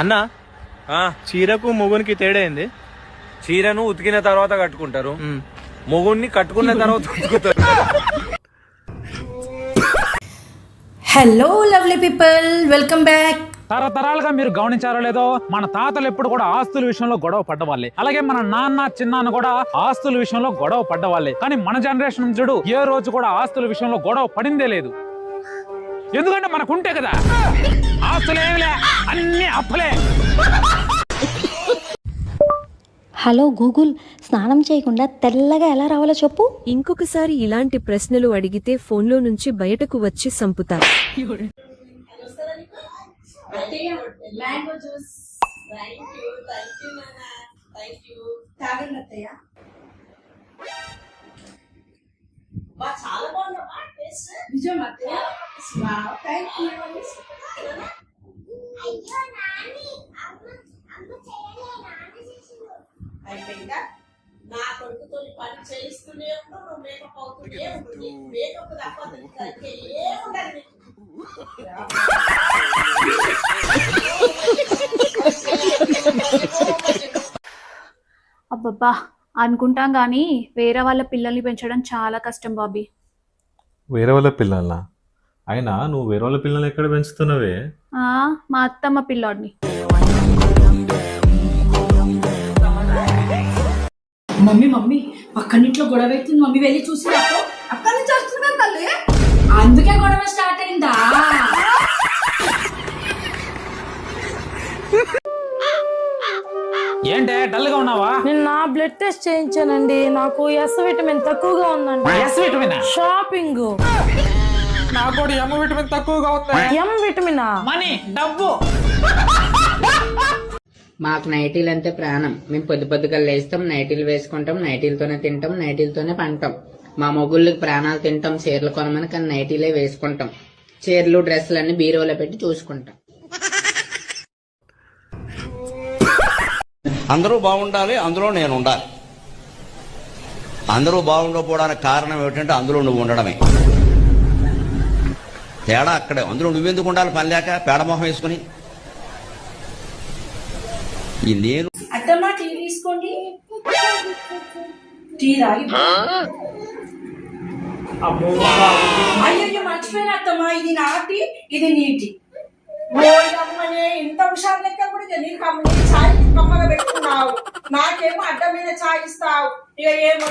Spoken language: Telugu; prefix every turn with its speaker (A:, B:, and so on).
A: అన్న చీరకు మొగునికి తేడా ఏంది?
B: చీరను ఉతికిన తర్వాత కట్టుకుంటారు, మొగుడిని కట్టుకున్న తర్వాత ఉతుకుతారు.
C: Hello lovely people, welcome back.
D: తరతరాలుగా మీరు గమనించారో లేదో, మన తాతలు ఎప్పుడు కూడా ఆస్తుల విషయంలో గొడవ పడ్డవాళ్ళే. అలాగే మన నాన్న చిన్నాన్న కూడా ఆస్తుల విషయంలో గొడవ పడ్డవాళ్ళే. కానీ మన జనరేషన్ చూడు, ఏ రోజు కూడా ఆస్తుల విషయంలో గొడవ పడిందే లేదు. ఎందుకంటే మనకుంటే కదా ఆస్తులేమిలే, అన్ని అప్పులే.
E: హలో గూగుల్, స్నానం చేయకుండా తెల్లగా ఎలా రావాలో చెప్పు.
F: ఇంకొకసారి ఇలాంటి ప్రశ్నలు అడిగితే ఫోన్లో నుంచి బయటకు వచ్చి సంపుతారు.
G: అయిపోయిందా? నా కొడుకుతో పని చేయిస్తూనే ఉంటావు, నువ్వు మేకప్ అవుతూనే ఉంటుంది. మేకప్ తప్ప ఏముండదు.
H: అబ్బబ్బా అనుకుంటాం గానీ వేరే వాళ్ళ పిల్లల్ని పెంచడం చాలా కష్టం బాబీ.
I: వేరే వాళ్ళ పిల్లల్నా? అయినా నువ్వు వేరే వాళ్ళ పిల్లల్ని ఎక్కడ పెంచుతున్నావే?
H: మా అత్తమ్మ పిల్లాడిని.
C: మమ్మీ మమ్మీ పక్కనింట్లో గొడవ అవుతుంది, మమ్మీ వెళ్ళి చూసి అక్కడి నుంచి వస్తున్నాను తల్లి. అందుకే గొడవ స్టార్ట్ అయిందా?
D: ఏంటే డల్ గా ఉన్నావా?
J: నిన్న బ్లడ్ టెస్ట్ చేయించానండి, నాకు ఎస్ విటమిన్ తక్కువగా ఉందండి.
D: Yes vitamin
J: shopping.
D: నాకు కూడా ఎం విటమిన్ తక్కువగా ఉంది.
J: ఎం విటమిన్
D: మనీ, డబ్బు.
K: మాకు నైటీలు అంటే ప్రాణం. మేము పొద్దుగా లేస్తాం, నైటీలు వేసుకుంటాం, నైటీలతోనే తింటాం, నైటీలతోనే పంటాం. మా మొగుళ్ళకి ప్రాణాలు తింటాం చీరలు కొనమని, కానీ నైటీలే వేసుకుంటాం. చీరలు డ్రెస్సులు అన్ని బీరువాలో పెట్టి చూసుకుంటాం.
L: అందరూ బాగుండాలి, అందులో నేను ఉండాలి. అందరూ బాగుండకపోవడానికి కారణం ఏమిటంటే అందులో నువ్వు ఉండడమే. తేడా అక్కడే. అందులో నువ్వెందుకు ఉండాలి? పని లేక పేడమోహం వేసుకుని. ఈ నేను
C: అత్తమ్మా టీ తీసుకోండి. టీ రాగి. అయ్యో మర్చిపోయిన అత్తమ్మా, ఇది నా టీ, ఇది నీ టీ.
G: అమ్మనే ఇంత హుషారు లెక్క కూడా నీకు ఛాయ్ కమ్మగా పెట్టుకున్నావు, నాకేమో అడ్డ మీద ఛాయ్ ఇస్తావు. ఇక ఏమో